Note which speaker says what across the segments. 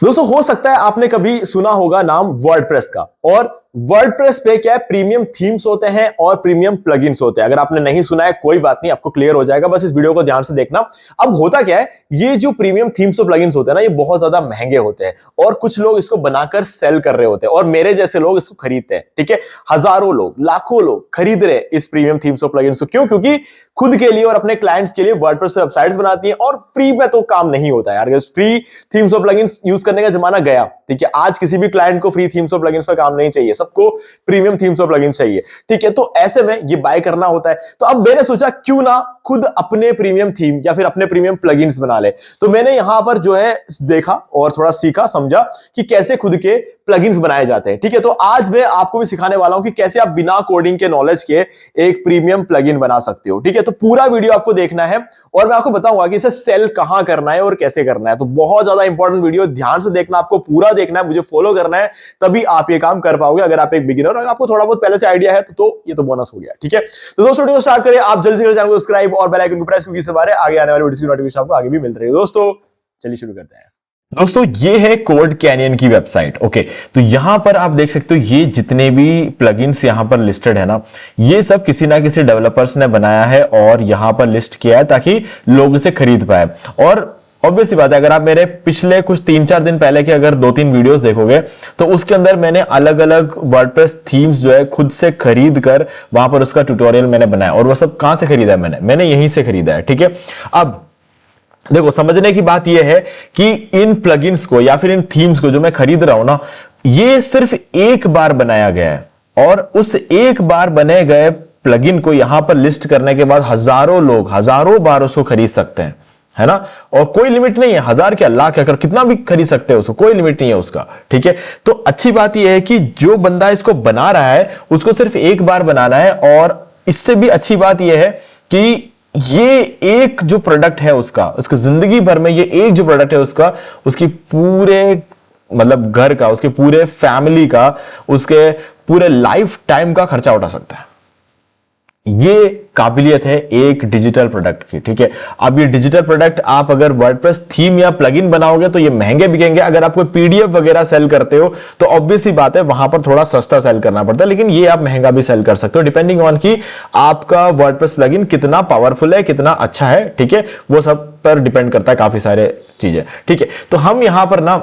Speaker 1: दोस्तों हो सकता है आपने कभी सुना होगा नाम वर्डप्रेस का। और वर्डप्रेस पे क्या है, प्रीमियम थीम्स होते हैं और प्रीमियम प्लगइन्स होते हैं। अगर आपने नहीं सुना है कोई बात नहीं, आपको क्लियर हो जाएगा, बस इस वीडियो को ध्यान से देखना। अब होता क्या है, ये जो प्रीमियम थीम्स और प्लगइन्स होते हैं ना, ये बहुत ज्यादा महंगे होते हैं और कुछ लोग इसको बनाकर सेल कर रहे होते हैं और मेरे जैसे लोग इसको खरीदते हैं। ठीक है, हजारों लोग, लाखों लोग खरीद रहे हैं इस प्रीमियम थीम्स और प्लगइन्स को। क्यों? क्योंकि खुद के लिए और अपने क्लाइंट्स के लिए वर्डप्रेस वेबसाइट्स बनाती है और फ्री में तो काम नहीं होता यार। फ्री थीम्स और प्लगइन्स यूज करने का जमाना गया। ठीक है, आज किसी भी क्लाइंट को फ्री थीम्स और प्लगइन्स पर काम नहीं चाहिए, सबको प्रीमियम थीम्स और प्लगइन्स चाहिए। ठीक है, तो ऐसे में ये बाय करना होता है। तो अब मैंने सोचा क्यों ना खुद अपने प्रीमियम थीम या फिर अपने प्रीमियम प्लगइन्स बना ले। तो मैंने यहां पर जो है देखा और थोड़ा सीखा समझा कि कैसे खुद के प्लगइन्स बनाए जाते हैं। ठीक है, तो आज मैं आपको भी सिखाने वाला हूं कि कैसे आप बिना कोडिंग के नॉलेज के एक प्रीमियम प्लगइन बना सकते हो। ठीक है, तो पूरा वीडियो आपको देखना है और मैं आपको बताऊंगा कि इसे सेल कहां करना है और कैसे करना है। तो बहुत ज्यादा इंपॉर्टेंट वीडियो, ध्यान से देखना, आपको पूरा देखना है, मुझे फॉलो करना है, तभी आप ये काम कर पाओगे। अगर आप एक बिगिनर, अगर आपको थोड़ा बहुत पहले से आइडिया है तो ये तो बोनस हो गया। ठीक है, तो दोस्तों वीडियो स्टार्ट करें। आप जल्दी से चैनल को सब्सक्राइब और बेल आइकन को प्रेस, क्योंकि इससे हमारे आगे आने वाली वीडियो की नोटिफिकेशन आपको आगे भी मिलती रहेगी। दोस्तों चलिए शुरू करते हैं। दोस्तों ये है कोड कैनियन की वेबसाइट। ओके, तो यहां पर आप देख सकते हो ये जितने भी प्लगइन्स यहां पर लिस्टेड है ना, ये सब किसी ना किसी डेवलपर्स ने बनाया है और यहां पर लिस्ट किया है ताकि लोग इसे खरीद पाए। और ऑब्वियसली बात है, अगर आप मेरे पिछले कुछ 3-4 दिन पहले के अगर 2-3 वीडियोस देखोगे तो उसके अंदर मैंने अलग अलग वर्डप्रेस थीम्स जो है खुद से खरीद कर वहां पर उसका ट्यूटोरियल मैंने बनाया। और वह सब कहां से खरीदा है? मैंने यहीं से खरीदा है। ठीक है, अब देखो समझने की बात यह है कि इन प्लगइन्स को या फिर इन थीम्स को जो मैं खरीद रहा हूं ना, ये सिर्फ एक बार बनाया गया है और उस एक बार बने गए प्लगइन को यहां पर लिस्ट करने के बाद हजारों लोग, हजारों बार उसको खरीद सकते हैं, है ना। और कोई लिमिट नहीं है, हजार क्या, लाख क्या, कितना भी खरीद सकते हैं उसको, कोई लिमिट नहीं है उसका। ठीक है, तो अच्छी बात यह है कि जो बंदा इसको बना रहा है उसको सिर्फ एक बार बनाना है। और इससे भी अच्छी बात यह है कि ये एक जो प्रोडक्ट है उसकी जिंदगी भर में ये एक जो प्रोडक्ट है उसकी पूरे मतलब घर का, उसके पूरे फैमिली का, उसके पूरे लाइफ टाइम का खर्चा उठा सकता है। ये काबिलियत है एक डिजिटल प्रोडक्ट की। ठीक है, अब ये डिजिटल प्रोडक्ट आप अगर वर्डप्रेस थीम या प्लगइन बनाओगे तो ये महंगे बिकेंगे। अगर आप कोई पीडीएफ वगैरह सेल करते हो तो ऑब्वियस सी बात है वहां पर थोड़ा सस्ता सेल करना पड़ता है, लेकिन ये आप महंगा भी सेल कर सकते हो डिपेंडिंग ऑन कि आपका वर्डप्रेस प्लगइन कितना पावरफुल है, कितना अच्छा है। ठीक है, वो सब पर डिपेंड करता है काफी सारे चीजें। ठीक है, तो हम यहां पर ना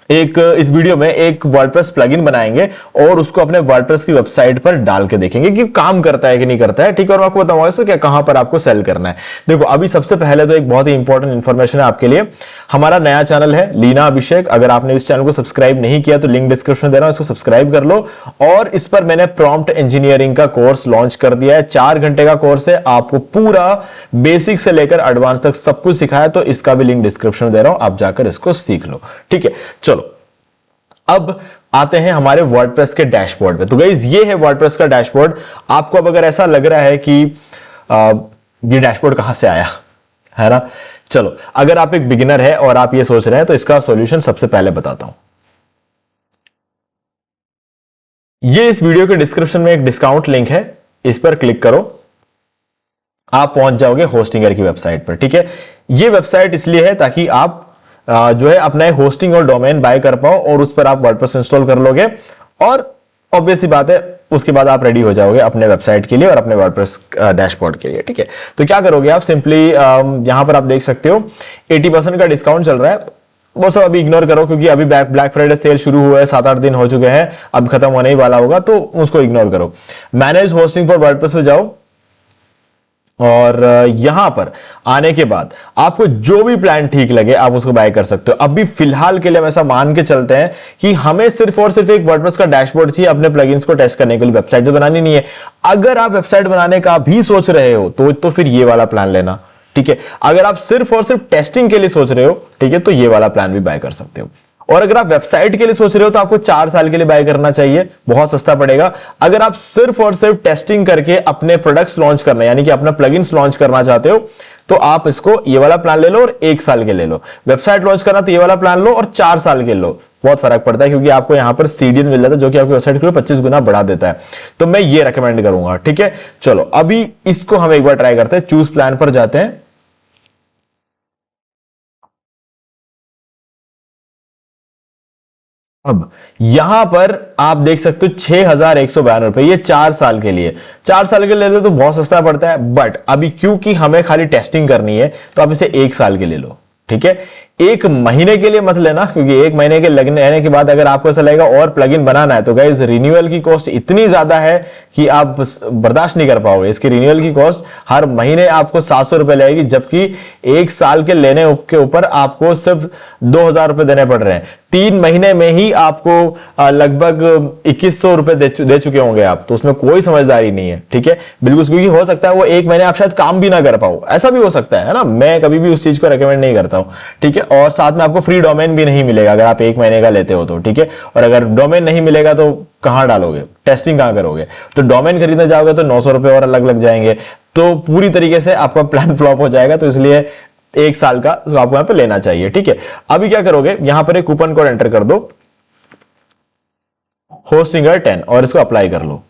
Speaker 1: इस वीडियो में एक वर्डप्रेस प्लगइन बनाएंगे और उसको अपने वर्डप्रेस की वेबसाइट पर डाल के देखेंगे कि काम करता है कि नहीं करता है। ठीक है, और मैं आपको बताऊंगा इसको क्या, कहां पर आपको सेल करना है। देखो अभी सबसे पहले तो एक बहुत ही इंपॉर्टेंट इंफॉर्मेशन है आपके लिए। हमारा नया चैनल है लीना अभिषेक। अगर आपने इस चैनल को सब्सक्राइब नहीं किया तो लिंक डिस्क्रिप्शन में दे रहा हूं, इसको सब्सक्राइब कर लो। और इस पर मैंने प्रॉम्प्ट इंजीनियरिंग का कोर्स लॉन्च कर दिया है। 4 घंटे का कोर्स है, आपको पूरा बेसिक से लेकर एडवांस तक सब कुछ सिखाया। तो इसका भी लिंक डिस्क्रिप्शन में दे रहा हूं, आप जाकर इसको सीख लो। ठीक है, चलो अब आते हैं हमारे वर्डप्रेस के डैशबोर्ड पे। तो गाइस ये है वर्डप्रेस का डैशबोर्ड। आपको अब अगर ऐसा लग रहा है कि ये डैशबोर्ड कहां से आया, है ना, चलो अगर आप एक बिगिनर है और आप ये सोच रहे हैं तो इसका सॉल्यूशन सबसे पहले बताता हूं। ये इस वीडियो के डिस्क्रिप्शन में एक डिस्काउंट लिंक है, इस पर क्लिक करो, आप पहुंच जाओगे होस्टिंगर की वेबसाइट पर। ठीक है, ये वेबसाइट इसलिए है ताकि आप जो है अपना होस्टिंग और डोमेन बाय कर पाओ और उस पर आप वर्डप्रेस इंस्टॉल कर लोगे और ऑब्वियस सी बात है उसके बाद आप रेडी हो जाओगे अपने वेबसाइट के लिए और अपने वर्डप्रेस डैशबोर्ड के लिए। ठीक है, तो क्या करोगे आप, सिंपली यहां पर आप देख सकते हो 80% का डिस्काउंट चल रहा है। वो सब अभी इग्नोर करो क्योंकि अभी ब्लैक फ्राइडे सेल शुरू हुआ है, 7-8 दिन हो चुके हैं, अब खत्म होने ही वाला होगा, तो उसको इग्नोर करो। मैनेज होस्टिंग फॉर वर्डप्रेस पे जाओ और यहां पर आने के बाद आपको जो भी प्लान ठीक लगे आप उसको बाय कर सकते हो। अभी फिलहाल के लिए हम ऐसा मान के चलते हैं कि हमें सिर्फ और सिर्फ एक वर्डप्रेस का डैशबोर्ड चाहिए, अपने प्लगइन्स को टेस्ट करने के लिए वेबसाइट तो बनानी नहीं है। अगर आप वेबसाइट बनाने का भी सोच रहे हो तो फिर ये वाला प्लान लेना। ठीक है, अगर आप सिर्फ और सिर्फ टेस्टिंग के लिए सोच रहे हो, ठीक है, तो ये वाला प्लान भी बाय कर सकते हो। और अगर आप वेबसाइट के लिए सोच रहे हो तो आपको 4 साल के लिए बाय करना चाहिए, बहुत सस्ता पड़ेगा। अगर आप सिर्फ और सिर्फ टेस्टिंग करके अपने प्रोडक्ट्स लॉन्च करना यानी कि अपना प्लगइन्स लॉन्च करना चाहते हो तो आप इसको ये वाला प्लान ले लो और 1 साल के ले लो। वेबसाइट लॉन्च करना तो ये वाला प्लान लो और 4 साल के लो, बहुत फर्क पड़ता है क्योंकि आपको यहां पर सीडीएन मिल जाता है जो कि आपकी वेबसाइट को 25 गुना बढ़ा देता है। तो मैं ये रेकमेंड करूंगा। ठीक है, चलो अभी इसको हम एक बार ट्राई करते हैं। चूज प्लान पर जाते हैं अब यहां पर आप देख सकते हो 6,192 रुपए, ये 4 साल के लिए। 4 साल के लिए तो बहुत सस्ता पड़ता है, बट अभी क्योंकि हमें खाली टेस्टिंग करनी है तो आप इसे 1 साल के ले लो, ठीक है। 1 महीने के लिए मत लेना, क्योंकि 1 महीने के लगने के बाद अगर आपको ऐसा लगेगा और प्लगइन बनाना है तो गाइस रिन्यूअल की कॉस्ट इतनी ज्यादा है कि आप बर्दाश्त नहीं कर पाओगे। इसकी रिन्यूअल की कॉस्ट हर महीने आपको 700 रुपए लगेगी, जबकि 1 साल के लेने के ऊपर आपको सिर्फ 2,000 रुपए देने पड़ रहे हैं। 3 महीने में ही आपको लगभग 2,100 रुपए दे चुके होंगे आप, तो उसमें कोई समझदारी नहीं है, ठीक है बिल्कुल। क्योंकि हो सकता है वो 1 महीने आप शायद काम भी ना कर पाओ, ऐसा भी हो सकता है ना। मैं कभी भी उस चीज को रेकमेंड नहीं करता हूं, ठीक है। और साथ में आपको फ्री डोमेन भी नहीं मिलेगा अगर आप 1 महीने का लेते हो तो, ठीक है। और अगर डोमेन नहीं मिलेगा तो कहां डालोगे, टेस्टिंग कहां करोगे? तो डोमेन खरीदने जाओगे तो 900 रुपए और अलग लग जाएंगे, तो पूरी तरीके से आपका प्लान फ्लॉप हो जाएगा। तो इसलिए 1 साल का आपको यहां पे लेना चाहिए, ठीक है। अभी क्या करोगे, यहां पर एक कूपन कोड एंटर कर दो, होस्टिंगर 10, और इसको अप्लाई कर लो,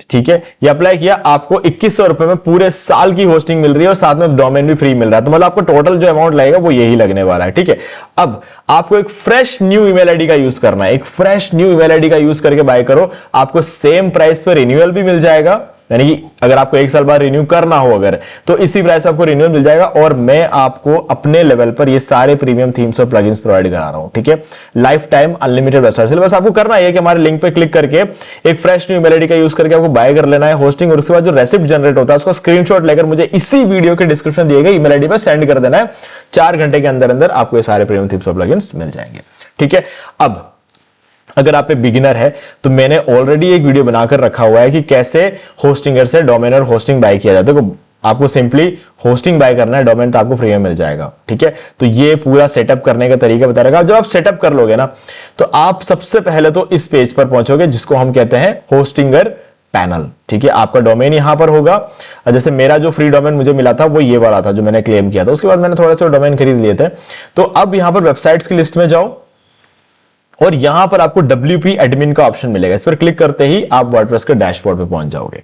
Speaker 1: ठीक है। ये अप्लाई किया, आपको 2,100 रुपए में पूरे साल की होस्टिंग मिल रही है और साथ में डोमेन भी फ्री मिल रहा है। तो मतलब आपको टोटल जो अमाउंट लगेगा वो यही लगने वाला है, ठीक है। अब आपको एक फ्रेश न्यू ईमेल आईडी का यूज करना है। एक फ्रेश न्यू ईमेल आईडी का यूज करके बाय करो, आपको सेम प्राइस पे रिन्यूअल भी मिल जाएगा। यानी कि अगर आपको 1 साल बाद रिन्यू करना हो अगर, तो इसी प्राइस पे आपको रिन्यूअल मिल जाएगा। और मैं आपको अपने लेवल पर ये सारे प्रीमियम थीम्स और प्लगइन्स प्रोवाइड करा रहा हूं, ठीक है। लाइफ टाइम अनलिमिटेड वेबसाइट से बस आपको करना है कि हमारे लिंक पे क्लिक करके एक फ्रेश न्यू ईमेल आईडी का यूज करके आपको बाय कर लेना है होस्टिंग, और उसके बाद जो रेसिप्ट जनरेट होता है उसका स्क्रीनशॉट लेकर मुझे इसी वीडियो के डिस्क्रिप्शन दिए गए ईमेल आईडी पर सेंड कर देना है। 4 घंटे के अंदर अंदर आपको ये सारे प्रीमियम थीम्स और प्लगइन्स मिल जाएंगे, ठीक है। अब अगर आप एक बिगिनर है तो मैंने ऑलरेडी एक वीडियो बनाकर रखा हुआ है कि कैसे होस्टिंगर से डोमेन और होस्टिंग बाय किया जाता है। देखो आपको सिंपली होस्टिंग बाय करना है, डोमेन तो आपको फ्री में मिल जाएगा, ठीक है। तो ये पूरा सेटअप करने का तरीका बता रखा है। जब आप सेटअप कर लोगे ना तो आप सबसे पहले तो इस पेज पर पहुंचोगे जिसको हम कहते हैं होस्टिंगर पैनल, ठीक है। आपका डोमेन यहां पर होगा। जैसे मेरा जो फ्री डोमेन मुझे मिला था वो ये वाला था जो मैंने क्लेम किया था, उसके बाद मैंने थोड़े से डोमेन खरीद लिए थे। तो अब यहां पर वेबसाइट्स की लिस्ट में जाओ और यहां पर आपको WP एडमिन का ऑप्शन मिलेगा। इस पर क्लिक करते ही आप वर्डप्रेस के डैशबोर्ड पे पहुंच जाओगे।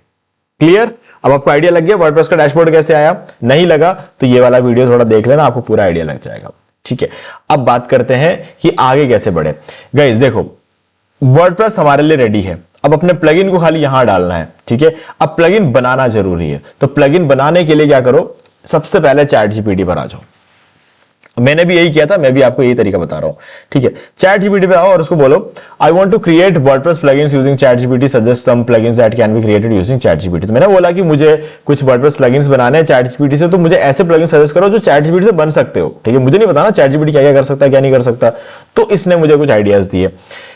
Speaker 1: क्लियर? अब आपको आइडिया लग गया वर्डप्रेस का डैशबोर्ड कैसे आया? नहीं लगा तो ये वाला वीडियो थोड़ा देख लेना, आपको पूरा आइडिया लग जाएगा, ठीक है। अब बात करते हैं कि आगे कैसे बढ़े। गाइस देखो वर्डप्रेस हमारे लिए रेडी है, अब अपने प्लगइन को खाली यहां डालना है, ठीक है। अब प्लगइन बनाना जरूरी है, तो प्लगइन बनाने के लिए क्या करो, सबसे पहले ChatGPT पर आ जाओ। मैंने भी यही किया था, मैं भी आपको यही तरीका बता रहा हूं, ठीक है। ChatGPT पे आओ और उसको बोलो I want to create WordPress plugins using ChatGPT, suggest some plugins that can be created using ChatGPT। तो मैंने बोला कि मुझे कुछ वर्डप्रेस प्लगइन्स बनाने हैं ChatGPT से, तो मुझे ऐसे प्लगइन्स सजेस्ट करो जो ChatGPT से बन सकते हो, ठीक है। मुझे नहीं पता ना ChatGPT क्या क्या कर सकता है क्या नहीं कर सकता, तो इसने मुझे कुछ आइडियाज दिए।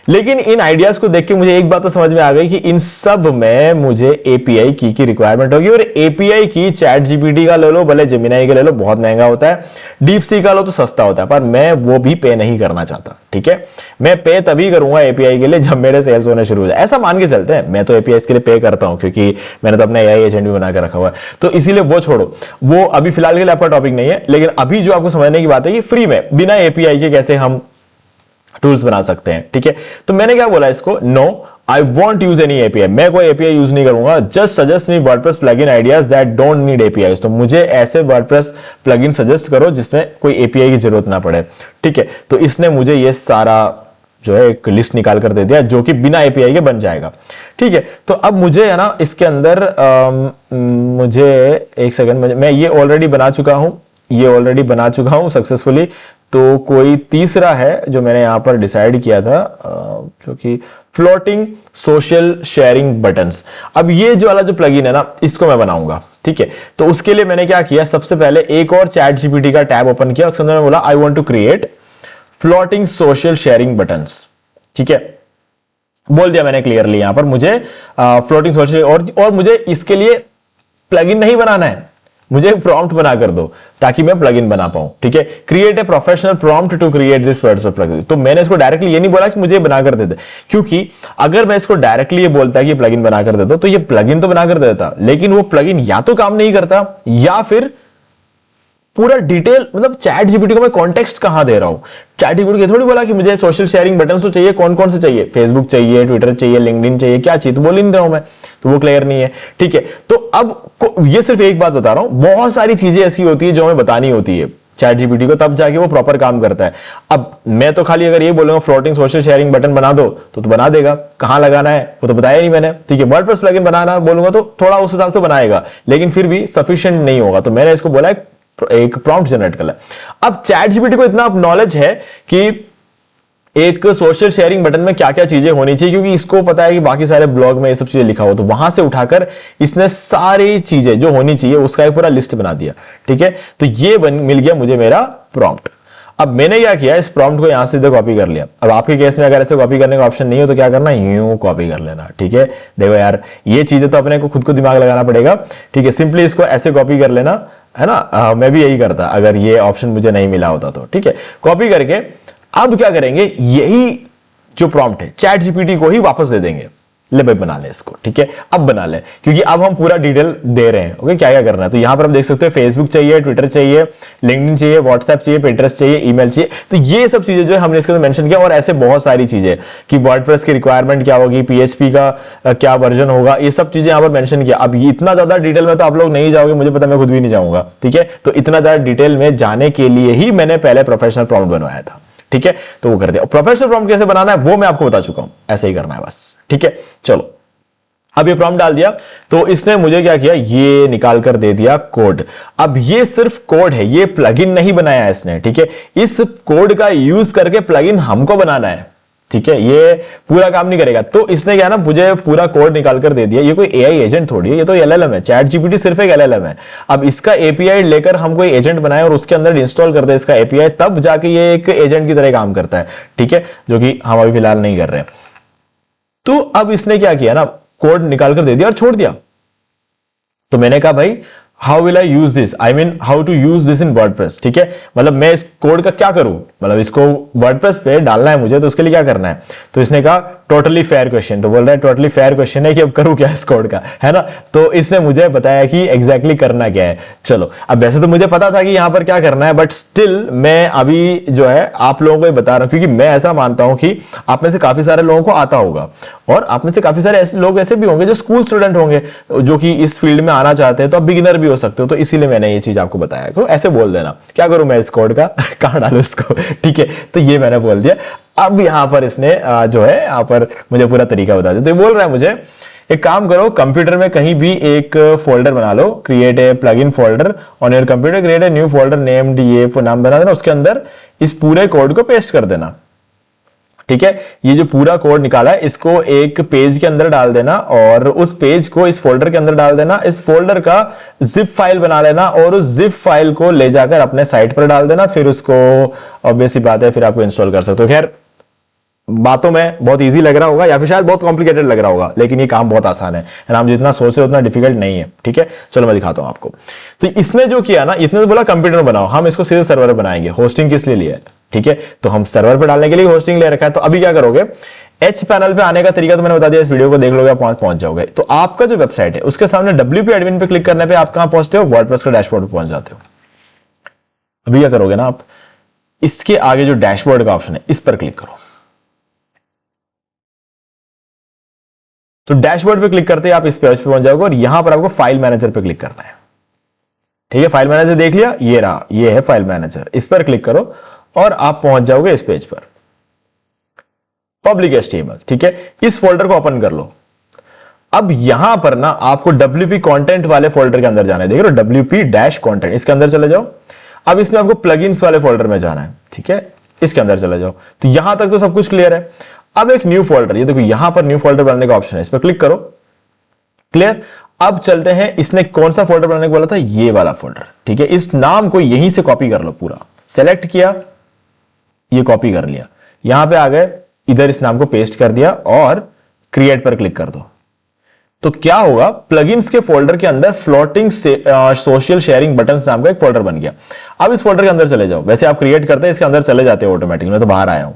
Speaker 1: लेकिन इन आइडियाज को देख के मुझे एक बात तो समझ में आ गई कि इन सब में मुझे API की रिक्वायरमेंट होगी, और API की ChatGPT का ले लो, भले जेमिनी का ले लो, बहुत महंगा होता है, DeepSeek का लो तो सस्ता होता है, पर मैं वो भी पे नहीं करना चाहता, ठीक है। मैं पे तभी करूंगा API के लिए जब मेरे सेल्स होने शुरू हो जाए, ऐसा मान के चलते हैं। मैं तो API के लिए पे करता हूं क्योंकि मैंने तो अपना AI एजेंट भी बना के रखा हुआ है, तो इसीलिए वो छोड़ो, वो अभी फिलहाल के लिए आपका टॉपिक नहीं है। लेकिन अभी जो आपको समझने की बात है कि फ्री में बिना API के कैसे हम टूल्स बना सकते हैं, ठीक है। तो मैंने क्या बोला इसको, no I want use any API, मैं कोई API यूज नहीं करूंगा, just suggest me WordPress plugin ideas that don't need APIs। तो मुझे ऐसे वर्डप्रेस प्लगइन सजेस्ट करो जिसमें कोई API की जरूरत ना पड़े, ठीक है। तो इसने मुझे ये सारा जो है एक लिस्ट निकाल कर दे दिया जो कि बिना API के बन जाएगा, ठीक है। तो अब मुझे है ना इसके अंदर मुझे एक सेकंड, मैं ये ऑलरेडी बना चुका हूं सक्सेसफुली। तो कोई तीसरा है जो मैंने यहां पर डिसाइड किया था, जो कि फ्लोटिंग सोशल शेयरिंग बटन्स। अब ये जो वाला जो प्लगइन है ना इसको मैं बनाऊंगा, ठीक है। तो उसके लिए मैंने क्या किया, सबसे पहले एक और ChatGPT का टैब ओपन किया, उसके अंदर मैं बोला I want to create floating social sharing buttons, ठीक है। बोल दिया मैंने क्लियरली यहां पर मुझे फ्लोटिंग सोशल, और मुझे इसके लिए प्लगइन नहीं बनाना है, मुझे प्रॉम्प्ट बना कर दो ताकि मैं प्लगइन बना पाऊं, ठीक है। Create a professional prompt to create this plugin. तो मैंने इसको डायरेक्टली ये नहीं बोला कि मुझे बनाकर दे दे, क्योंकि अगर मैं इसको डायरेक्टली ये बोलता कि प्लगइन बनाकर दे दो तो ये प्लगइन तो बनाकर देता, लेकिन वो प्लगइन या तो काम नहीं करता या फिर पूरा डिटेल, मतलब ChatGPT को मैं कॉन्टेक्स्ट कहां दे रहा हूं। ChatGPT को थोड़ी बोला कि मुझे सोशल शेयरिंग बटन तो चाहिए, कौन कौन से चाहिए, फेसबुक चाहिए, ट्विटर चाहिए, लिंक्डइन चाहिए, क्या चाहिए, तो बोल ही नहीं रहा हूं मैं, तो वो क्लियर नहीं है, ठीक है। तो अब ये सिर्फ एक बात बता रहा हूं, बहुत सारी चीजें ऐसी होती है जो हमें बतानी होती है चैट जीपीटी को, तब जाके वो प्रॉपर काम करता है। अब मैं तो खाली अगर ये बोलूंगा फ्लोटिंग सोशल शेयरिंग बटन बना दो तो बना देगा, कहां लगाना है वो तो बताया नहीं मैंने, ठीक है। वर्डप्रेस प्लगइन बनाना बोलूंगा तो थोड़ा उस हिसाब से बनाएगा, लेकिन फिर भी सफिशिएंट नहीं होगा, तो मैंने इसको बोला एक प्रॉम्प्ट जनरेट कर। अब चैट जीपीटी को इतना नॉलेज है कि एक सोशल शेयरिंग बटन में क्या क्या चीजें होनी चाहिए, क्योंकि इसको पता है कि बाकी सारे ब्लॉग में ये सब चीजें लिखा हो, तो वहां से उठाकर इसने सारी चीजें जो होनी चाहिए उसका एक पूरा लिस्ट बना दिया, ठीक है। तो ये मिल गया मुझे मेरा प्रॉम्प्ट। अब मैंने क्या किया, इस प्रॉम्प्ट को यहां से सीधे कॉपी कर लिया। अब आपके केस में अगर ऐसे कॉपी करने का ऑप्शन नहीं हो तो क्या करना, यूं कॉपी कर लेना, ठीक है। देखो यार, ये चीजें तो अपने को खुद को दिमाग लगाना पड़ेगा, ठीक है। सिंपली इसको ऐसे कॉपी कर लेना, है ना। मैं भी यही करता अगर ये ऑप्शन मुझे नहीं मिला होता तो, ठीक है। कॉपी करके अब क्या करेंगे, यही जो प्रॉम्प्ट है चैट जीपीटी को ही वापस दे देंगे। ले भाई बना ले इसको, ठीक है। अब बना ले, क्योंकि अब हम पूरा डिटेल दे रहे हैं, ओके। क्या क्या करना है तो यहां पर हम देख सकते हैं, फेसबुक चाहिए, ट्विटर चाहिए, लिंक्डइन चाहिए, व्हाट्सएप चाहिए, पिंटरेस्ट चाहिए, ईमेल चाहिए। तो ये सब चीजें जो है हमने इसके अंदर मेंशन किया, और ऐसे बहुत सारी चीजें कि वर्डप्रेस की रिक्वायरमेंट क्या होगी, पीएचपी का क्या वर्जन होगा, ये सब चीजें यहां पर मेंशन किया। अब इतना ज्यादा डिटेल में तो आप लोग नहीं जाओगे, मुझे पता, मैं खुद भी नहीं जाऊंगा, ठीक है। तो इतना ज्यादा डिटेल में जाने के लिए ही मैंने पहले प्रोफेशनल प्रॉम्प्ट बनवाया था, ठीक है। तो वो कर दिया। प्रोफेशनल प्रॉम्प्ट कैसे बनाना है वो मैं आपको बता चुका हूं, ऐसे ही करना है बस, ठीक है। चलो, अब ये प्रॉम्प्ट डाल दिया तो इसने मुझे क्या किया, ये निकाल कर दे दिया कोड। अब ये सिर्फ कोड है, ये प्लगइन नहीं बनाया है इसने, ठीक है। इस कोड का यूज करके प्लगइन हमको बनाना है, ठीक है। ये पूरा काम नहीं करेगा, तो इसने क्या ना, मुझे पूरा कोड निकाल कर दे दिया। ये कोई एआई एजेंट थोड़ी है, ये तो एलएलएम है। चैट जीपीटी सिर्फ एक एलएलएम है। अब इसका एपीआई लेकर हम कोई एजेंट बनाए और उसके अंदर इंस्टॉल कर दे इसका एपीआई, तब जाके ये एक एजेंट की तरह काम करता है, ठीक है, जो कि हम अभी फिलहाल नहीं कर रहे। तो अब इसने क्या किया ना, कोड निकाल कर दे दिया और छोड़ दिया। तो मैंने कहा भाई, how will I use this, I mean how to use this in WordPress, ठीक है। मतलब मैं इस कोड का क्या करूं, मतलब इसको वर्डप्रेस पे डालना है मुझे, तो उसके लिए क्या करना है। तो इसने कहा टोटली फेयर क्वेश्चन, तो बोल रहा है टोटली फेयर क्वेश्चन है कि अब करूं क्या इस कोड का, है ना। तो इसने मुझे बताया कि एग्जैक्टली करना क्या है। चलो, अब वैसे तो मुझे पता था कि यहां पर क्या करना है, बट स्टिल मैं अभी जो है आप लोगों को बता रहा हूं, क्योंकि मैं ऐसा मानता हूं कि आप में से काफी सारे लोगों को आता होगा, और आप में से काफी सारे ऐसे लोग ऐसे भी होंगे जो स्कूल स्टूडेंट होंगे, जो कि इस फील्ड में आना चाहते हैं, तो आप बिगिनर भी हो सकते हो। तो इसीलिए मैंने ये चीज आपको बताया, तो ऐसे बोल देना, क्या करूं मैं इस कोड का, कहां डालूं इसको, ठीक है। तो ये मैंने बोल दिया। अब यहां पर इसने जो है यहां पर मुझे पूरा तरीका बता दिया। तो ये बोल रहा है मुझे, एक काम करो, कंप्यूटर में कहीं भी एक फोल्डर बना लो, create a plugin folder on your computer, create a new folder named, ये नाम बना देना, उसके अंदर इस पूरे कोड को पेस्ट कर देना, ठीक है। ये जो पूरा कोड निकाला है इसको एक पेज के अंदर डाल देना, और उस पेज को इस फोल्डर के अंदर डाल देना। इस फोल्डर का जिप फाइल बना लेना, और उस जिप फाइल को ले जाकर अपने साइट पर डाल देना। फिर उसको, ऑब्वियस सी बात है, फिर आपको इंस्टॉल कर सकते हो। खैर, बातों में बहुत इजी लग रहा होगा, या फिर शायद बहुत कॉम्प्लिकेटेड लग रहा होगा, लेकिन ये काम बहुत आसान है, हम जितना सोच रहे उतना डिफिकल्ट नहीं है, ठीक है। चलो मैं दिखाता हूं आपको। तो इसने जो किया ना, इसने तो बोला कंप्यूटर बनाओ, हम इसको सीधे सर्वर बनाएंगे। होस्टिंग किस लिए लिया है, ठीक है, तो हम सर्वर पर डालने के लिए होस्टिंग ले रखा है। तो अभी क्या करोगे, एच पैनल पे आने का तरीका तो मैंने बता दिया, इस वीडियो को देख लोगे, आप पहुंच जाओगे। तो आपका जो वेबसाइट है उसके सामने WP एडमिन पे क्लिक करने पे आप कहां पहुंचते हो, वर्डप्रेस का डैशबोर्ड पे पहुंच जाते हो। अभी क्या करोगे ना, आप इसके आगे जो डैशबोर्ड का ऑप्शन है इस पर क्लिक करो। तो डैशबोर्ड पे क्लिक करते ही आप इस पेज पे पहुंच जाओगे, और यहां पर आपको फाइल मैनेजर पे क्लिक करना है, ठीक है। फाइल मैनेजर देख लिया, ये रहा, ये है फाइल मैनेजर, इस पर क्लिक करो और आप पहुंच जाओगे इस पेज पर, पब्लिक HTML, ठीक है। इस फोल्डर को ओपन कर लो। अब यहां पर ना आपको WP कंटेंट वाले फोल्डर के अंदर जाना है, देख रहे हो, WP कंटेंट, इसके अंदर चले जाओ। अब इसमें आपको प्लगइन्स वाले फोल्डर में जाना है, ठीक है, इसके अंदर चले जाओ। तो यहां तक तो सब कुछ क्लियर है। अब एक न्यू फोल्डर, ये देखो यहां पर न्यू फोल्डर बनाने का ऑप्शन है, इस पर क्लिक करो, क्लियर। अब चलते हैं, इसने कौन सा फोल्डर बनाने को बोला था, ये वाला फोल्डर, ठीक है। इस नाम को यहीं से कॉपी कर लो, पूरा सेलेक्ट किया, ये कॉपी कर लिया, यहां पे आ गए, इधर इस नाम को पेस्ट कर दिया और क्रिएट पर क्लिक कर दो। तो क्या होगा, प्लगइन्स के फोल्डर के अंदर फ्लोटिंग सोशल शेयरिंग बटन्स नाम का एक फोल्डर बन गया। अब इस फोल्डर के अंदर चले जाओ, वैसे आप क्रिएट करते हैं इसके अंदर चले जाते हैं ऑटोमेटिक, मैं तो बाहर आया हूं,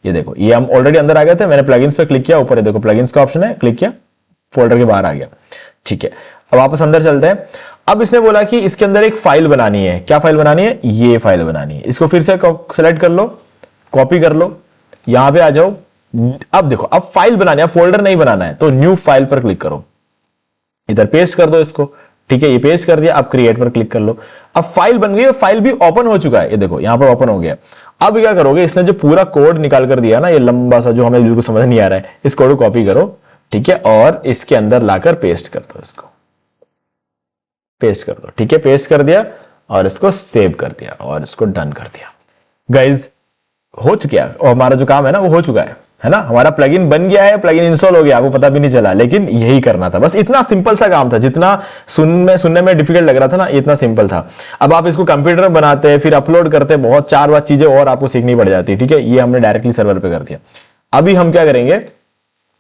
Speaker 1: ये देखो, ये हम ऑलरेडी अंदर आ गए थे, मैंने प्लगइन्स पे क्लिक किया, ऊपर ये देखो प्लगइन्स का ऑप्शन है, क्लिक किया, फोल्डर के बाहर आ गया, ठीक है। अब वापस अंदर चलते हैं। अब इसने बोला कि इसके अंदर एक फाइल बनानी है, क्या फाइल बनानी है, ये फाइल बनानी है। इसको फिर से सेलेक्ट कर लो, कॉपी कर लो, यहां पे आ जाओ। अब देखो, अब फाइल बनानी है, फोल्डर नहीं बनाना है, तो न्यू फाइल पर क्लिक करो, इधर पेस्ट कर दो इसको,
Speaker 2: ठीक है, ये पेस्ट कर दिया, अब क्रिएट पर क्लिक कर लो। अब फाइल बन गई, फाइल भी ओपन हो चुका है, ये देखो यहां पर ओपन हो गया। अब क्या करोगे, इसने जो पूरा कोड निकाल कर दिया ना, ये लंबा सा जो हमें बिल्कुल समझ नहीं आ रहा है, इस कोड को कॉपी करो, ठीक है, और इसके अंदर लाकर पेस्ट कर दो, इसको पेस्ट कर दो, ठीक है, पेस्ट कर दिया और इसको सेव कर दिया और इसको डन कर दिया। गाइज हो चुका है, और हमारा जो काम है ना वो हो चुका है ना, हमारा प्लगइन बन गया है, प्लगइन इंस्टॉल हो गया, आपको पता भी नहीं चला, लेकिन यही करना था, बस इतना सिंपल सा काम था। जितना सुनने में डिफिकल्ट लग रहा था ना, इतना सिंपल था। अब आप इसको कंप्यूटर में बनाते हैं, फिर अपलोड करते हैं, बहुत 4 चीजें और आपको सीखनी पड़ जाती है, ठीक है। ये हमने डायरेक्टली सर्वर पे कर दिया। अभी हम क्या करेंगे,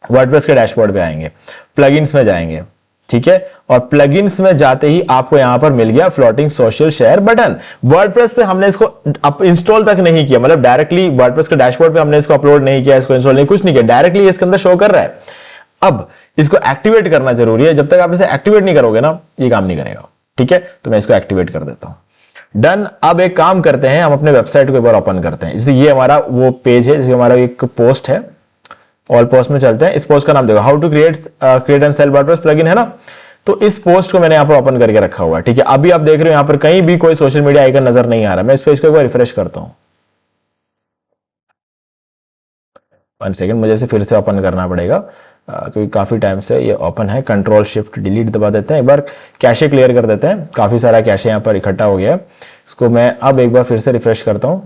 Speaker 2: वर्डप्रेस के डैशबोर्ड पे आएंगे, प्लगइन्स में जाएंगे, ठीक है, और प्लगइन्स में जाते ही आपको यहां पर मिल गया floating social share button. WordPress पे हमने इसको इंस्टॉल तक नहीं किया, मतलब डायरेक्टली वर्डप्रेस के डैशबोर्ड पे हमने इसको अपलोड नहीं किया, इसको इंस्टॉल नहीं, कुछ नहीं किया, डायरेक्टली इसके अंदर शो कर रहा है। अब इसको एक्टिवेट करना जरूरी है, जब तक आप इसे एक्टिवेट नहीं करोगे ना, ये काम नहीं करेगा, ठीक है। तो मैं इसको एक्टिवेट कर देता हूं, डन। अब एक काम करते हैं, हम अपने वेबसाइट को एक बार ओपन करते हैं। इसलिए ये हमारा वो पेज है, जिसमें हमारा एक पोस्ट है, ऑल पोस्ट में चलते हैं। इस पोस्ट का नाम देखो, how to create and sell WordPress plugin, है ना। तो इस पोस्ट को मैंने यहां पर ओपन करके रखा हुआ है, ठीक है। अभी आप देख रहे हो यहां पर कहीं भी कोई सोशल मीडिया आइकन नजर नहीं आ रहा। मैं इस पेज को एक बार रिफ्रेश करता हूं, 1 सेकंड, मुझे इसे फिर से ओपन करना पड़ेगा क्योंकि काफी टाइम से ये ओपन है। कंट्रोल शिफ्ट डिलीट दबा देते हैं, एक बार कैशे क्लियर कर देते हैं। काफी सारा कैशे यहां पर इकट्ठा हो गया है, इसको मैं अब एक बार फिर से रिफ्रेश करता हूं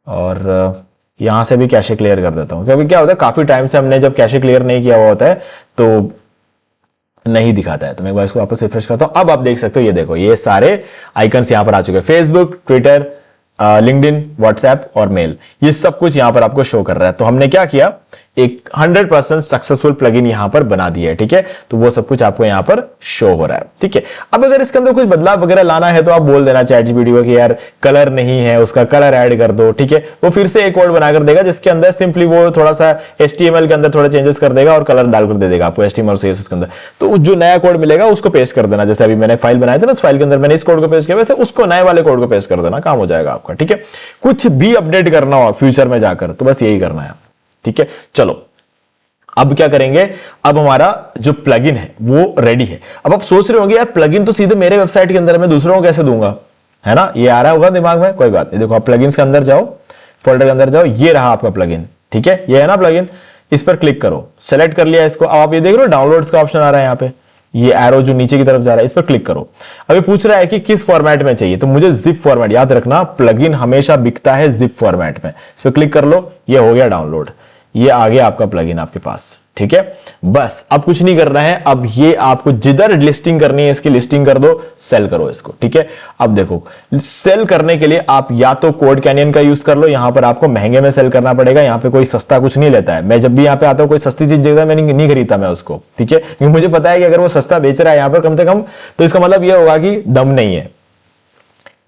Speaker 2: और यहां से भी कैशे क्लियर कर देता हूं। क्योंकि क्या होता है, काफी टाइम से हमने जब कैशे क्लियर नहीं किया हुआ होता है तो नहीं दिखाता है। तो मैं एक बार इसको वापस रिफ्रेश करता हूं। अब आप देख सकते हो, ये देखो ये सारे आइकन्स यहां पर आ चुके हैं, फेसबुक, ट्विटर, लिंक्डइन, व्हाट्सएप और मेल, ये सब कुछ यहां पर आपको शो कर रहा है। तो हमने क्या किया, एक 100% सक्सेसफुल प्लगइन यहां पर बना दिया है, ठीक है। तो वो सब कुछ आपको यहां पर शो हो रहा है, ठीक है। अब अगर इसके अंदर कुछ बदलाव वगैरह लाना है तो आप बोल देना ChatGPT को कि यार कलर नहीं है, उसका कलर ऐड कर दो, ठीक है। वो फिर से एक कोड बनाकर देगा जिसके अंदर सिंपली वो थोड़ा सा HTML के अंदर थोड़ा चेंजेस कर देगा और कलर डालकर दे देगा आपको HTML CSS के अंदर। तो जो नया कोड मिलेगा उसको पेस्ट कर देना, जैसे अभी मैंने फाइल बनाया था ना, उस फाइल के अंदर मैंने इस कोड को पेस्ट किया, वैसे उसको नए वाले कोड को पेस्ट कर देना, काम हो जाएगा आपका, ठीक है। कुछ भी अपडेट करना हो फ्यूचर में जाकर तो बस यही करना है, ठीक है। चलो अब क्या करेंगे, अब हमारा जो प्लगइन है वो रेडी है। अब आप सोच रहे होंगे यार प्लगइन तो सीधे मेरे वेबसाइट के अंदर मैं दूसरों को कैसे दूंगा, है ना, ये आ रहा होगा दिमाग में, कोई बात नहीं। देखो आप प्लगइन्स के अंदर जाओ, फोल्डर के अंदर जाओ, ये रहा आपका प्लगइन, ठीक है, ये है ना प्लगइन, इस पर क्लिक करो, सेलेक्ट कर लिया इसको। अब आप ये देख रहे हो डाउनलोड्स का ऑप्शन आ रहा है यहाँ पे, ये एरो जो नीचे की तरफ जा रहा है, इस पर क्लिक करो। अभी पूछ रहा है कि किस फॉर्मेट में चाहिए, तो मुझे जिप फॉर्मेट, याद रखना प्लगइन हमेशा बिकता है जिप फॉर्मेट में। इस पर क्लिक कर लो, ये हो गया डाउनलोड, ये आ गया आपका प्लगइन आपके पास, ठीक है। बस अब कुछ नहीं करना है, अब ये आपको जिधर लिस्टिंग करनी है इसकी लिस्टिंग कर दो, सेल करो इसको, ठीक है। अब देखो सेल करने के लिए आप या तो कोड कैनियन का यूज कर लो, यहां पर आपको महंगे में सेल करना पड़ेगा, यहां पे कोई सस्ता कुछ नहीं लेता है। मैं जब भी यहां पे आता हूं कोई सस्ती चीज देखता है, मैं नहीं खरीदता मैं उसको, ठीक है, क्योंकि मुझे पता है कि अगर वो सस्ता बेच रहा है यहां पर कम से कम, तो इसका मतलब ये होगा कि दम नहीं है।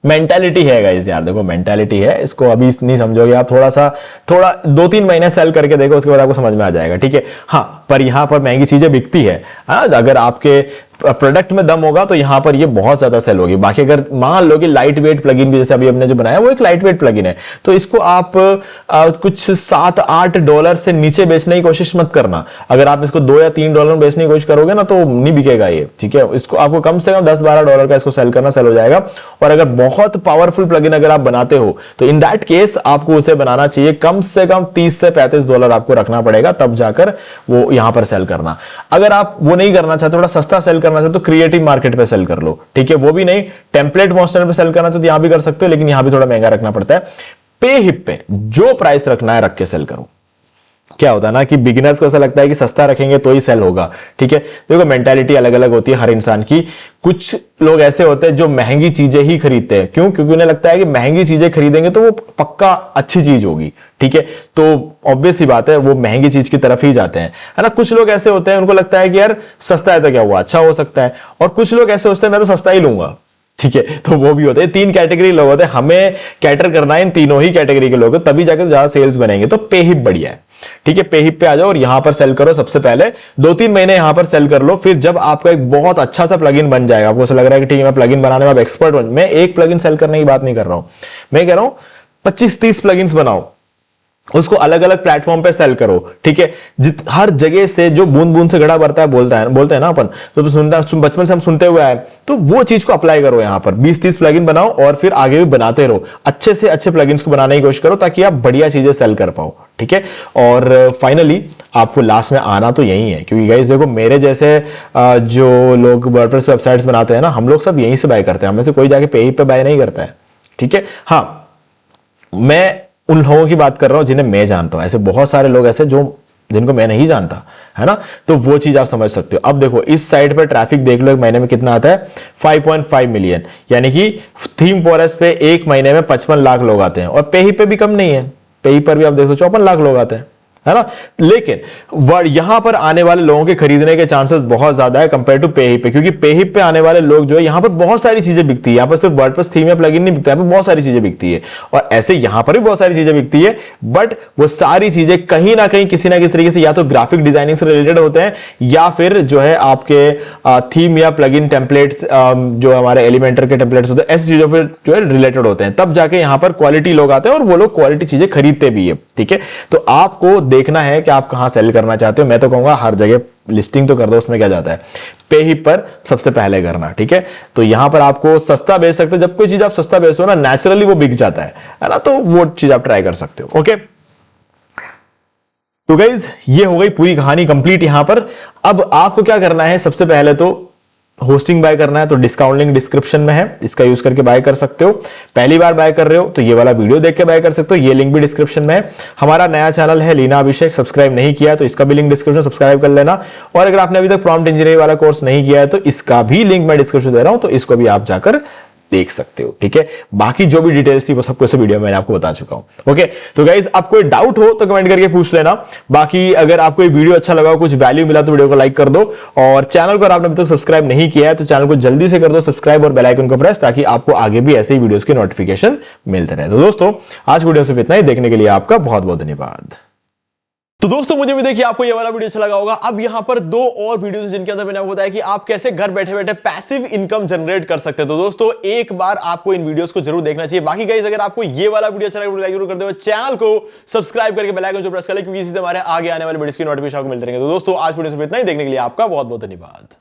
Speaker 2: मेंटालिटी है गाइस, यार देखो मेंटालिटी है, इसको अभी नहीं समझोगे आप, थोड़ा 2-3 महीने सेल करके देखो, उसके बाद आपको समझ में आ जाएगा, ठीक है। हाँ, पर यहां पर महंगी चीजें बिकती है, हाँ, अगर आपके प्रोडक्ट में दम होगा तो यहां पर ये बहुत ज्यादा सेल होगी। बाकी अगर मान लो कि लाइट वेट प्लगइन भी जैसे अभी हमने जो बनाया वो एक लाइट वेट प्लगइन है, तो इसको आप कुछ $7-8 से नीचे बेचने की कोशिश मत करना। अगर आप इसको $2 या $3 में बेचने की कोशिश करोगे ना तो नहीं बिकेगा ये, ठीक है। इसको आपको कम से कम $10-12 का इसको सेल करना, सेल हो जाएगा। और अगर बहुत पावरफुल प्लगइन अगर आप बनाते हो तो इन दैट केस आपको उसे बनाना चाहिए कम से कम $30 से $35 आपको रखना पड़ेगा, तब जाकर वो यहां पर सेल करना। अगर आप वो नहीं करना चाहते, थोड़ा सस्ता सेल करना चाहते तो क्रिएटिव मार्केट पे सेल कर लो, ठीक है। वो भी नहीं, टेम्पलेट मॉन्स्टर पे सेल करना चाहते तो यहां भी कर सकते हो, लेकिन यहां भी थोड़ा महंगा रखना पड़ता है। पे हिप पे जो प्राइस रखना है रख के सेल करो। क्या होता है ना कि बिगिनर्स को ऐसा लगता है कि सस्ता रखेंगे तो ही सेल होगा, ठीक है। देखो मेंटालिटी अलग अलग होती है हर इंसान की। कुछ लोग ऐसे होते हैं जो महंगी चीजें ही खरीदते हैं, क्यों, क्योंकि उन्हें लगता है कि महंगी चीजें खरीदेंगे तो वो पक्का अच्छी चीज होगी, ठीक है। तो ऑब्वियस सी बात है वो महंगी चीज की तरफ ही जाते हैं, है ना। कुछ लोग ऐसे होते हैं उनको लगता है कि यार सस्ता है तो क्या हुआ, अच्छा हो सकता है। और कुछ लोग ऐसे होते हैं मैं तो सस्ता ही लूंगा, ठीक है। तो वो भी होते हैं, 3 कैटेगरी लोग होते हैं, हमें कैटर करना है इन तीनों ही कैटेगरी के लोग, तभी जाकर ज्यादा सेल्स बनेंगे। तो पे हिप बढ़िया है, ठीक है। पे हिप पे आ जाओ और यहां पर सेल करो। सबसे पहले 2-3 महीने यहां पर सेल कर लो, फिर जब आपका एक बहुत अच्छा सा प्लगइन बन जाएगा, आपको ऐसा लग रहा है कि ठीक है मैं प्लगइन बनाने में आप एक्सपर्ट बन, मैं एक प्लगइन सेल करने की बात नहीं कर रहा हूं, मैं कह रहा हूं 25-30 प्लगइन्स बनाओ उसको अलग अलग प्लेटफॉर्म पे सेल करो, ठीक है। हर जगह से जो बूंद बूंद से घड़ा भरता है बोलते हैं ना अपन, तो बचपन से हम सुनते हुए आए, तो वो चीज को अप्लाई करो यहाँ पर। 20-30 प्लगइन बनाओ और फिर आगे भी बनाते रहो, अच्छे से अच्छे प्लगइन्स को बनाने की कोशिश करो ताकि आप बढ़िया चीजें सेल कर पाओ, ठीक है। और फाइनली आपको लास्ट में आना तो यही है, क्योंकि गाइस देखो मेरे जैसे जो लोग वर्डप्रेस वेबसाइट्स बनाते हैं ना, हम लोग सब यहीं से बाय करते हैं, हमें से कोई जाके पे पे बाय नहीं करता है, ठीक है। हाँ, मैं उन लोगों की बात कर रहा हूं जिन्हें मैं जानता हूं, ऐसे बहुत सारे लोग ऐसे जो जिनको मैं नहीं जानता, है ना, तो वो चीज आप समझ सकते हो। अब देखो इस साइट पर ट्रैफिक देख लो, एक महीने में कितना आता है, 5.5 मिलियन, यानी कि थीम फॉरेस्ट पे एक महीने में 55 लाख लोग आते हैं। और पेही पे भी कम नहीं है, पेही पर भी आप देखो 54 लाख लोग आते हैं, है ना। लेकिन यहां पर आने वाले लोगों के खरीदने के चांसेस बहुत ज्यादा है कंपेयर टू पेही पे, क्योंकि पेही पे आने वाले लोग जो है, यहां पर बहुत सारी चीजें बिकती है, यहां पर सिर्फ वर्डप्रेस थीम या प्लगइन नहीं बिकता है, यहां पर बहुत सारी चीजें बिकती है। और ऐसे यहां पर भी बहुत सारी चीजें बिकती है, बट वो सारी चीजें कहीं ना कहीं किसी ना किसी तरीके से या तो ग्राफिक डिजाइनिंग से रिलेटेड होते हैं, या फिर जो है आपके थीम या प्लगइन टेम्पलेट्स, जो हमारे एलिमेंटर के टेम्पलेट्स होते हैं, ऐसी चीजों पर जो है रिलेटेड होते हैं। तब जाके यहां पर क्वालिटी लोग आते हैं और वो लोग क्वालिटी चीजें खरीदते भी है, ठीक है। तो आपको देखना है कि आप कहां सेल करना चाहते हो। मैं तो कहूंगा हर जगह लिस्टिंग तो कर दो, उसमें क्या जाता है, पेही पर सबसे पहले करना, ठीक है। तो यहां पर आपको सस्ता बेच सकते हो, जब कोई चीज आप सस्ता बेचो ना, नेचुरली वो बिक जाता है ना, तो वो चीज आप ट्राई कर सकते हो, ओके। तो गाइज ये हो गई पूरी कहानी कंप्लीट यहां पर। अब आपको क्या करना है, सबसे पहले तो होस्टिंग बाय करना है, तो डिस्काउंट लिंक डिस्क्रिप्शन में है, इसका यूज करके बाय कर सकते हो। पहली बार बाय कर रहे हो तो ये वाला वीडियो देख के बाय कर सकते हो, ये लिंक भी डिस्क्रिप्शन में है। हमारा नया चैनल है लीना अभिषेक, सब्सक्राइब नहीं किया तो इसका भी लिंक डिस्क्रिप्शन, सब्सक्राइब कर लेना। और अगर आपने अभी तक प्रॉम्प्ट इंजीनियरिंग वाला कोर्स नहीं किया है तो इसका भी लिंक मैं डिस्क्रिप्शन दे रहा हूं, तो इसको भी आप जाकर देख सकते हो, ठीक है। बाकी जो भी डिटेल्स थी वो सब कुछ वीडियो में मैंने आपको बता चुका हूं, ओके। तो गाइज अब कोई डाउट हो तो कमेंट करके पूछ लेना। बाकी अगर आपको ये वीडियो अच्छा लगा, कुछ वैल्यू मिला तो वीडियो को लाइक कर दो, और चैनल को आपने अभी तक सब्सक्राइब नहीं किया है तो चैनल को जल्दी से कर दो सब्सक्राइब और बेल आइकन को प्रेस, ताकि आपको आगे भी ऐसे ही वीडियोस के नोटिफिकेशन मिलते रहे। तो दोस्तों आज वीडियो सिर्फ इतना ही, देखने के लिए आपका बहुत बहुत धन्यवाद।
Speaker 1: तो दोस्तों मुझे भी देखिए आपको ये वाला वीडियो अच्छा लगा होगा। अब यहाँ पर 2 और वीडियोस हैं जिनके अंदर मैंने आपको बताया कि आप कैसे घर बैठे बैठे पैसिव इनकम जनरेट कर सकते हैं। तो दोस्तों एक बार आपको इन वीडियोस को जरूर देखना चाहिए। बाकी गाइस अगर आपको ये वाला वीडियो अच्छा लगा लाइक जरूर कर दो, चैनल को सब्सक्राइब करके बेल आइकन जो प्रेस कर ले, क्योंकि इसी से हमारे आगे आने वाले वीडियोस की नोटिफिकेशन आपको मिलते रहेंगे। तो दोस्तों आज वीडियो सिर्फ इतना ही, देखने के लिए आपका बहुत बहुत धन्यवाद।